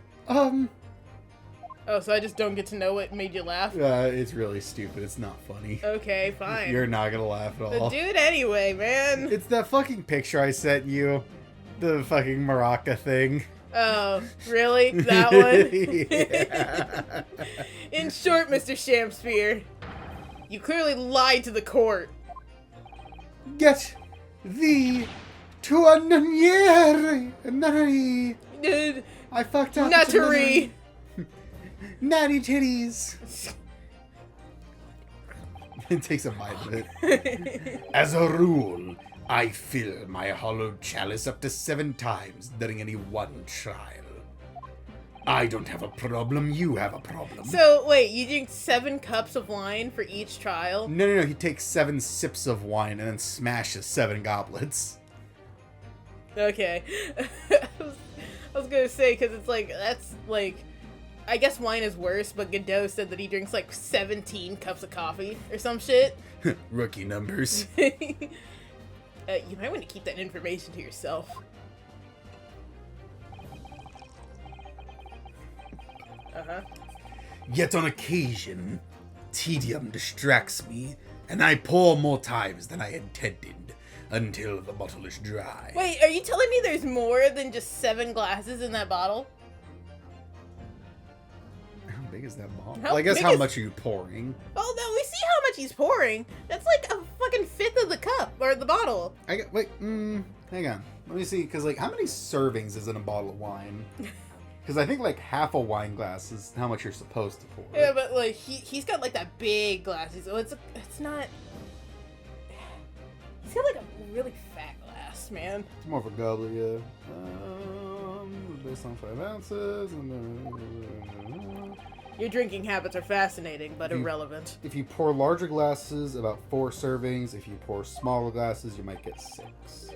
Oh, so I just don't get to know what made you laugh? it's really stupid. It's not funny. Okay, fine. You're not gonna laugh at all. But do it anyway, man. It's that fucking picture I sent you. The fucking maraca thing. Oh, really? That one? Yeah. In short, Mr. Shamspear, you clearly lied to the court. Get thee to a nunnery. I fucked up. Nuttery. Natty titties. It takes a bite of it. As a rule, I fill my hollowed chalice up to 7 times during any one trial. I don't have a problem, you have a problem. So, wait, you drink 7 cups of wine for each trial? No. He takes 7 sips of wine and then smashes 7 goblets. Okay. I was gonna say, because it's like, that's like, I guess wine is worse, but Godot said that he drinks like 17 cups of coffee or some shit. Rookie numbers. You might want to keep that information to yourself. Uh-huh. Yet on occasion, tedium distracts me, and I pour more times than I intended, until the bottle is dry. Wait, are you telling me there's more than just 7 glasses in that bottle? How big is that bottle? How Well, I guess big how is- much are you pouring? Oh, no, we see how much he's pouring. That's like a fucking 1/5 of the cup, or the bottle. Hang on. Let me see, because, like, how many servings is in a bottle of wine? Because I think, like, half a wine glass is how much you're supposed to pour. Yeah, but like, he's got like that big glass. So it's not... He's got like a really fat glass, man. It's more of a goblet, yeah. Based on 5 ounces, and then... Your drinking habits are fascinating, but Hmm. irrelevant. If you pour larger glasses, about 4 servings. If you pour smaller glasses, you might get 6.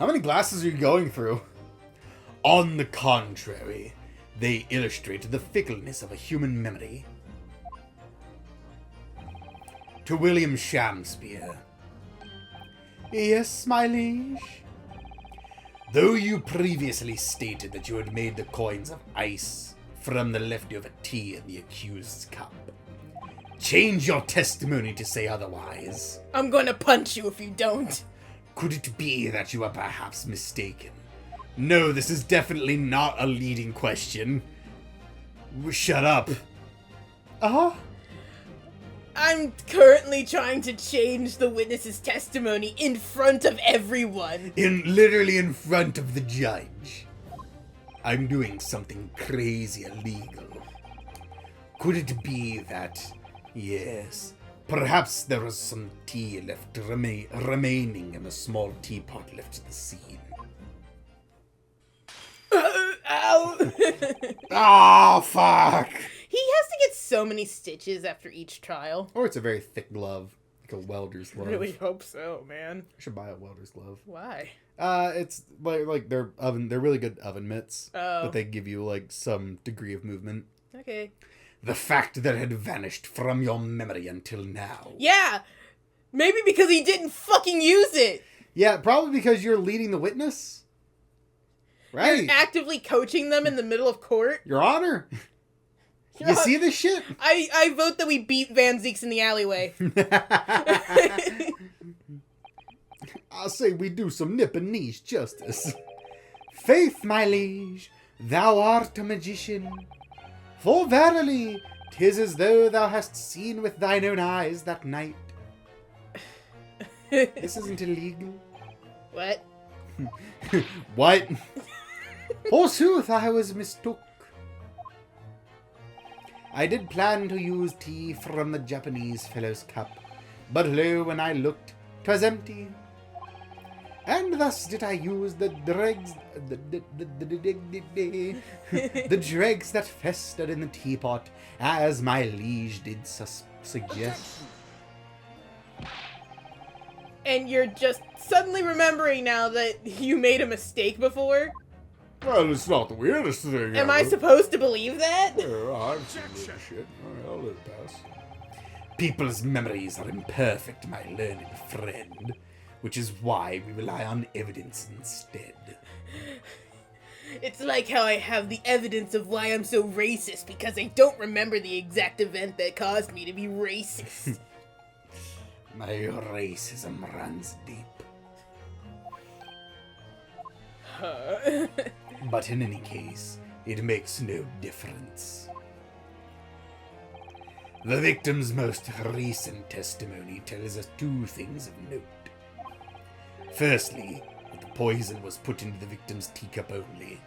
How many glasses are you going through? On the contrary, they illustrate the fickleness of a human memory. To William Shamspear, Yes, my liege. though you previously stated that you had made the coins of ice from the leftover tea in the accused's cup, change your testimony to say otherwise. I'm gonna punch you if you don't. Could it be that you are perhaps mistaken? No, this is definitely not a leading question. Shut up. Uh-huh. I'm currently trying to change the witness's testimony in front of everyone. Literally in front of the judge. I'm doing something crazy illegal. Could it be that, yes, perhaps there was some tea left remaining in a small teapot left at the scene? Ow! Oh, fuck! He has to get so many stitches after each trial. Or it's a very thick glove. Like a welder's glove. Really hope so, man. I should buy a welder's glove. Why? It's like they're really good oven mitts. Oh. But they give you like some degree of movement. Okay. The fact that it had vanished from your memory until now. Yeah! Maybe because he didn't fucking use it! Yeah, probably because you're leading the witness. Right. You're actively coaching them in the middle of court. Your Honor. Your You Hon- see this shit? I vote that we beat Van Zeeks in the alleyway. I say we do some Nipponese justice. Faith, my liege, thou art a magician. For verily, 'tis as though thou hast seen with thine own eyes that night. This isn't illegal. What? What? Forsooth, I was mistook. I did plan to use tea from the Japanese fellow's cup, but lo, when I looked, 'twas empty. And thus did I use the dregs, the dregs that festered in the teapot, as my liege did suggest. And you're just suddenly remembering now that you made a mistake before? Well, it's not the weirdest thing. Am I supposed to believe that? I've seen this shit. I'll let it pass. People's memories are imperfect, my learned friend, which is why we rely on evidence instead. It's like how I have the evidence of why I'm so racist because I don't remember the exact event that caused me to be racist. My racism runs deep. But in any case, it makes no difference. The victim's most recent testimony tells us two things of note. Firstly, that the poison was put into the victim's teacup only.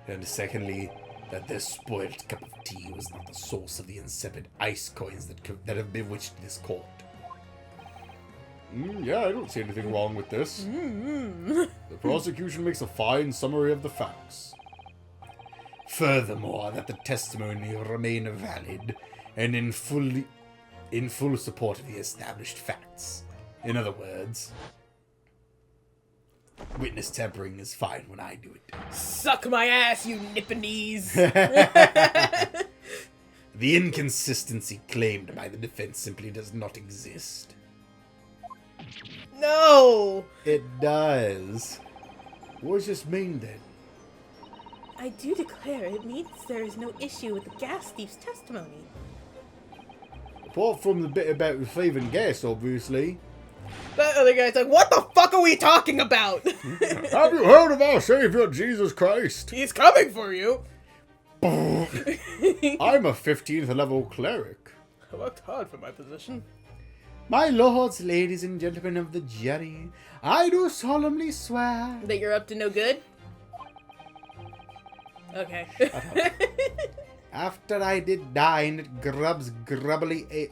And secondly, that this spoiled cup of tea was not the source of the insipid ice coins that have bewitched this court. Yeah, I don't see anything wrong with this. The prosecution makes a fine summary of the facts. Furthermore, that the testimony remain valid and in full support of the established facts. In other words, witness tampering is fine when I do it. Suck my ass, you Nipponese! The inconsistency claimed by the defense simply does not exist. No! It does. What does this mean then? I do declare it means there is no issue with the gas thief's testimony. Apart from the bit about receiving gas, obviously. That other guy's like, what the fuck are we talking about? Have you heard of our Savior Jesus Christ? He's coming for you! I'm a 15th level cleric. I worked hard for my position. My lords, ladies, and gentlemen of the jury, I do solemnly swear. That you're up to no good? Okay. After I did dine at Grubb's Grubbly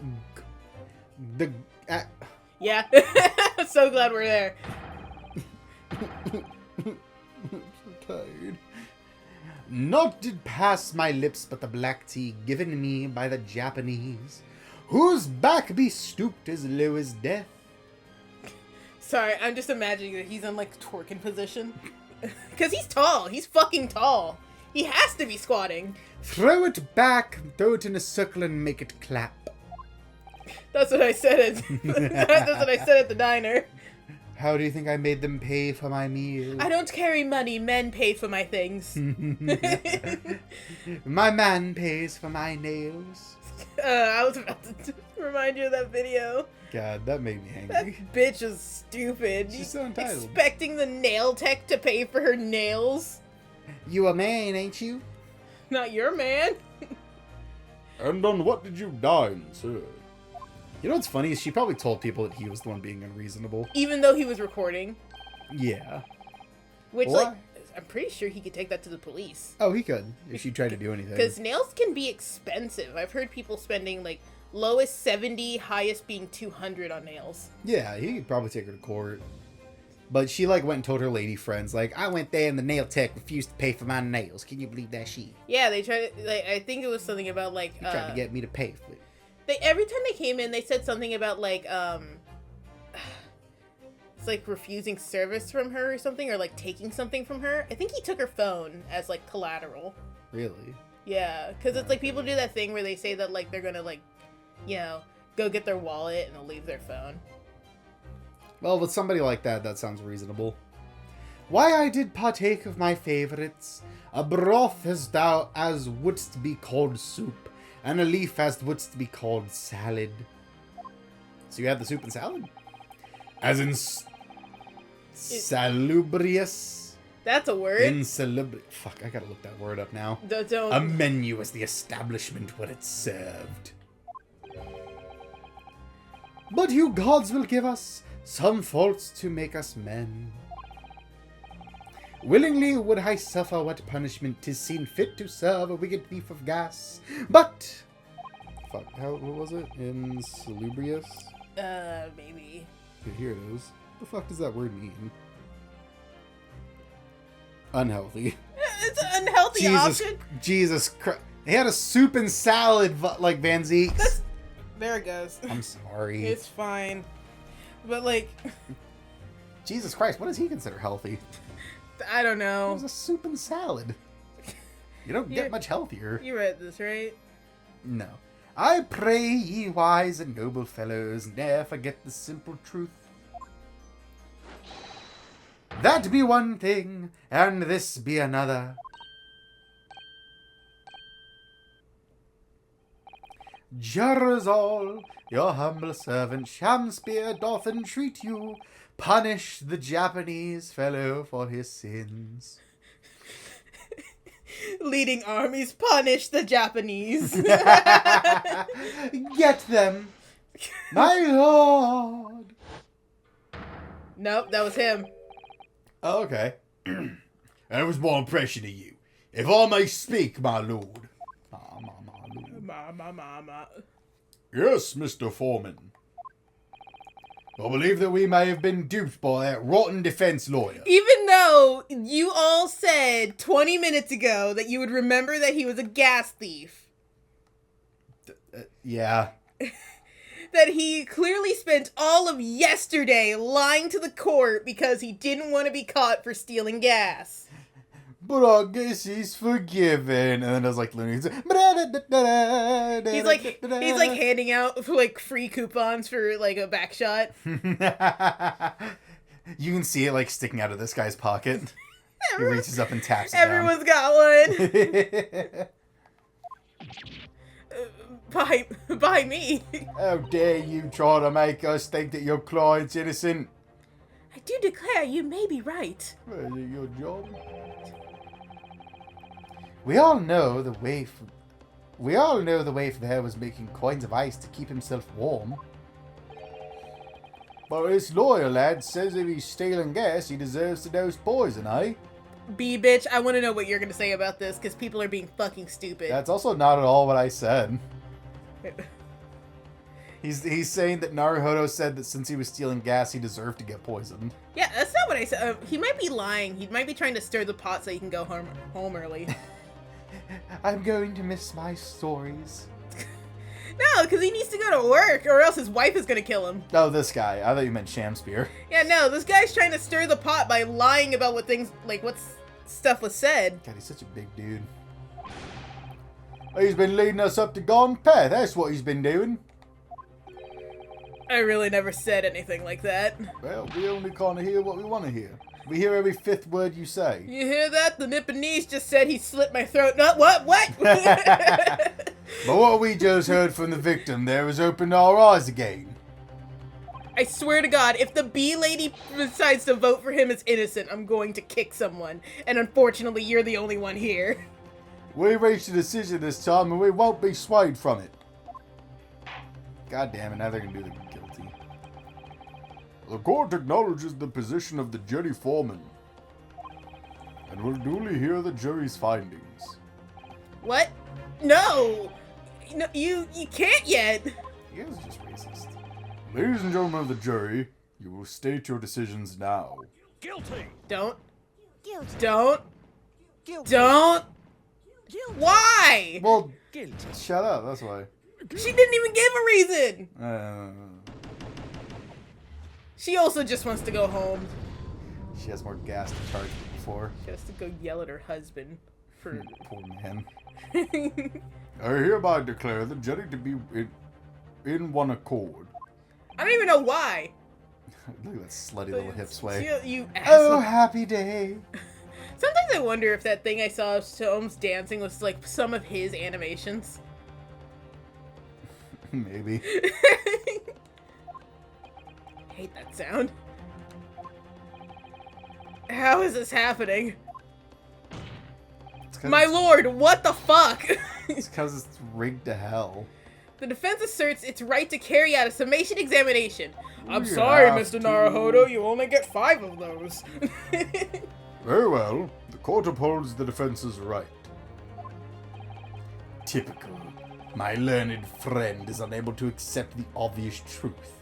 Yeah. I'm so glad we're there. tired. Not did pass my lips but the black tea given me by the Japanese, whose back be stooped as low as death. Sorry, I'm just imagining that he's in like twerking position. Because he's tall. He's fucking tall. He has to be squatting. Throw it back, throw it in a circle and make it clap. That's what I said that's what I said at the diner. How do you think I made them pay for my meal? I don't carry money. Men pay for my things. My man pays for my nails. I was about to remind you of that video. God, that made me That angry. bitch is stupid. She's so entitled. Expecting the nail tech to pay for her nails. You a man, ain't you? Not your man. And on what did you dine, sir? You know what's funny is she probably told people that he was the one being unreasonable. Even though he was recording. Yeah. Which, What? like, I'm pretty sure he could take that to the police. Oh, he could, if she tried to do anything. Because nails can be expensive. I've heard people spending, like, lowest 70, highest being 200 on nails. Yeah, he could probably take her to court. But she, like, went and told her lady friends, like, I went there and the nail tech refused to pay for my nails. Can you believe that shit? Yeah, they tried, like, I think it was something about, like, He tried to get me to pay for it. Every time they came in, they said something about like it's like refusing service from her or something, or like taking something from her. I think he took her phone as like collateral. Really? Yeah, because it's like people do that thing where they say that like they're gonna like, you know, go get their wallet and they'll leave their phone. Well, with somebody like that, that sounds reasonable. Why I did partake of my favorites, a broth as thou as wouldst be called soup, and a leaf as wouldst be called salad. So you had the soup and salad? As in salubrious? That's a word. Insalubrious. Fuck, I gotta look that word up now. Don't. a menu as the establishment what it served. But you gods will give us some faults to make us men. Willingly would I suffer what punishment 'tis seen fit to serve a wicked thief of gas. But... Fuck, what was it? Insalubrious? Maybe. Okay, here it is. What the fuck does that word mean? Unhealthy. It's an unhealthy option. Jesus Christ. They had a soup and salad like Van Zeek's. There it goes. I'm sorry. It's fine. But like... Jesus Christ, what does he consider healthy? I don't It know. was a soup and salad. You don't get much healthier. You read this, right? No. I pray ye wise and noble fellows, ne'er forget the simple truth. That be one thing, and this be another. Jurors all, your humble servant Shamspear doth entreat you, punish the Japanese fellow for his sins. Leading armies punish the Japanese. Get them, my lord. Nope, that was him. Oh, okay. That was my impression of you. If I may speak, my lord. Mama. Yes, Mr. Foreman. I believe that we may have been duped by that rotten defense lawyer. Even though you all said 20 minutes ago that you would remember that he was a gas thief. Yeah. That he clearly spent all of yesterday lying to the court because he didn't want to be caught for stealing gas. But I guess he's forgiven. And then there's like Looney. He's like handing out like free coupons for like a back shot. You can see it like sticking out of this guy's pocket. He reaches up and taps it Everyone's got one. By me. How dare you try to make us think that your client's innocent? I do declare you may be right. Well, your job. We all know the waif there was making coins of ice to keep himself warm. But this lawyer lad says if he's stealing gas, he deserves to dose poison, eh? B bitch, I want to know what you're gonna say about this because people are being fucking stupid. That's also not at all what I said. He's saying that Naruhodo said that since he was stealing gas, he deserved to get poisoned. Yeah, that's not what I said. He might be lying. He might be trying to stir the pot so he can go home early. I'm going to miss my stories. No, because he needs to go to work or else his wife is gonna kill him. Oh, this guy. I thought you meant Shamspear. Yeah, no, this guy's trying to stir the pot by lying about what stuff was said. God, he's such a big dude. He's been leading us up to Gone Path. That's what he's been doing. I really never said anything like that. Well, we only kind of hear what we want to hear. We hear every fifth word you say. You hear that? The Nipponese just said he slit my throat. No, what? But what we just heard from the victim there has opened our eyes again. I swear to God, if the bee lady decides to vote for him as innocent, I'm going to kick someone. And unfortunately, you're the only one here. We reached a decision this time and we won't be swayed from it. God damn it, now they're going to do the guilty. The court acknowledges the position of the jury foreman and will duly hear the jury's findings. What? No! No, you can't yet. You guys are just racist. Ladies and gentlemen of the jury, you will state your decisions now. Guilty. Don't. Guilty. Don't. Guilty. Don't. Guilty. Why? Well, Guilty. shut up, that's why. She didn't even give a reason! She also just wants to go home. She has more gas to charge than before. She has to go yell at her husband for... Poor man. I hereby declare the journey to be in one accord. I don't even know why. Look at that slutty little hip sway. You Oh, asshole. happy day. Sometimes I wonder if that thing I saw of Soames dancing was like some of his animations. Maybe. Hate that sound. How is this happening? My lord, what the fuck? It's because it's rigged to hell. The defense asserts its right to carry out a summation examination. I'm We sorry, have Mr. to- Naruhodo, you only get 5 of those. Very well. The court upholds the defense's right. Typical. My learned friend is unable to accept the obvious truth.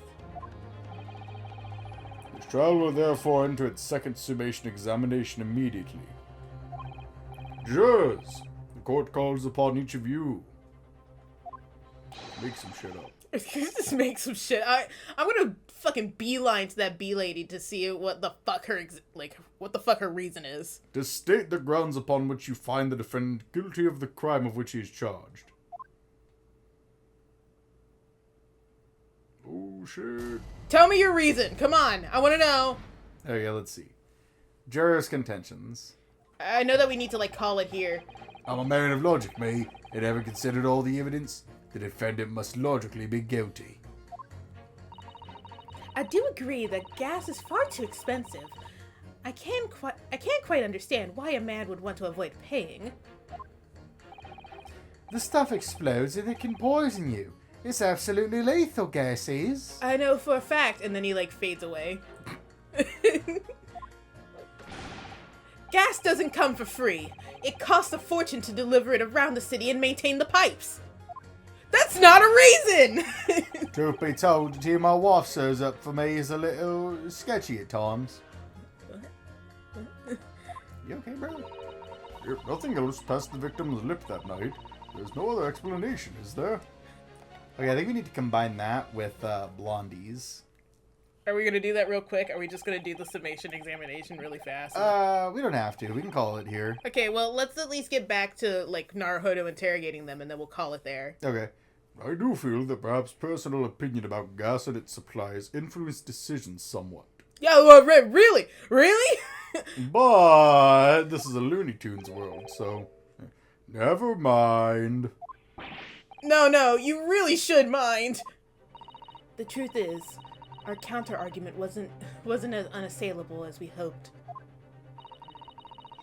This trial will therefore enter its second summation examination immediately. Jurors, the court calls upon each of you. Make some shit up. Just make some shit. I'm gonna fucking beeline to that bee lady to see what the fuck her reason is. To state the grounds upon which you find the defendant guilty of the crime of which he is charged. Oh shit. Tell me your reason. Come on, I want to know. Okay, let's see. Jurors' contentions. I know that we need to like call it here. I'm a man of logic, me, and having considered all the evidence, the defendant must logically be guilty. I do agree that gas is far too expensive. I can't quite understand why a man would want to avoid paying. The stuff explodes and it can poison you. It's absolutely lethal, gas is. I know for a fact, and then he like fades away. Gas doesn't come for free. It costs a fortune to deliver it around the city and maintain the pipes. That's not a reason! Truth be told, the team my wife serves up for me is a little sketchy at times. You okay, bro? If nothing else passed the victim's lip that night, there's no other explanation, is there? Okay, I think we need to combine that with Blondie's. Are we gonna do that real quick? Are we just gonna do the summation examination really fast? We don't have to. We can call it here. Okay, well, let's at least get back to, like, Naruhodo interrogating them, and then we'll call it there. Okay. I do feel that perhaps personal opinion about gas and its supplies influence decisions somewhat. Yeah, well, really? Really? But this is a Looney Tunes world, so never mind. No, you really should mind. The truth is, our counter-argument wasn't as unassailable as we hoped.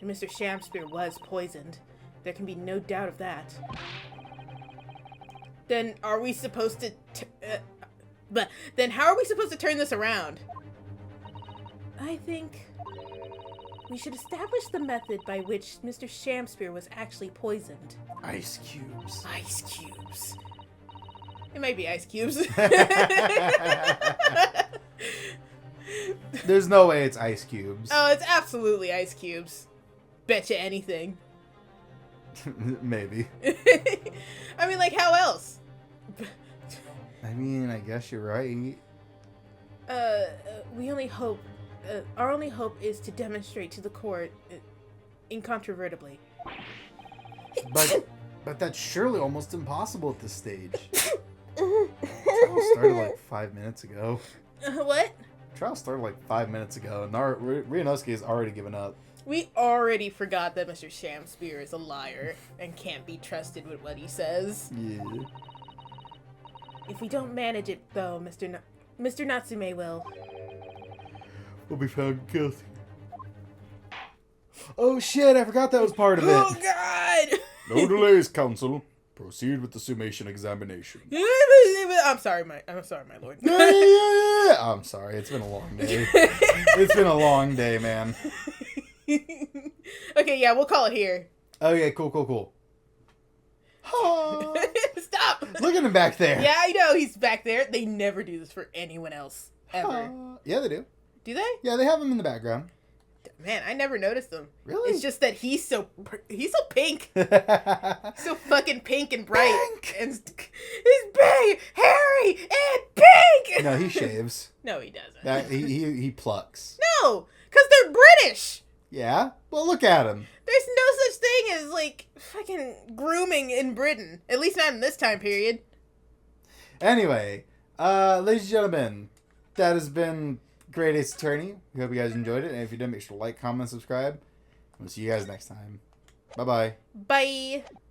And Mr. Shamspear was poisoned. There can be no doubt of that. Then are we supposed to... then how are we supposed to turn this around? I think we should establish the method by which Mr. Shamspear was actually poisoned. Ice cubes. Ice cubes. It might be ice cubes. There's no way it's ice cubes. Oh, it's absolutely ice cubes. Betcha anything. Maybe. I mean, like, how else? I mean, I guess you're right. We only hope... our only hope is to demonstrate to the court, incontrovertibly. But that's surely almost impossible at this stage. Trial started like 5 minutes ago. What? Trial started like 5 minutes ago, and Ryunosuke has already given up. We already forgot that Mr. Shamspear is a liar and can't be trusted with what he says. Yeah. If we don't manage it, though, Mr. Natsume will. We'll be found guilty. Oh shit, I forgot that was part of it. Oh, God! No delays, counsel. Proceed with the summation examination. I'm sorry, my lord. Yeah. I'm sorry, it's been a long day. It's been a long day, man. Okay, yeah, we'll call it here. Okay, cool. Stop! Look at him back there. Yeah, I know, he's back there. They never do this for anyone else. Ever. Yeah, they do. Do they? Yeah, they have him in the background. Man, I never noticed them. Really? It's just that he's so pink. So fucking pink and bright. Pink! And he's big, hairy, and pink! No, he shaves. No, he doesn't. That he plucks. No, because they're British. Yeah? Well, look at him. There's no such thing as, like, fucking grooming in Britain. At least not in this time period. Anyway, ladies and gentlemen, that has been Great Ace Attorney. We hope you guys enjoyed it. And if you did, make sure to like, comment, subscribe. We'll see you guys next time. Bye-bye. Bye.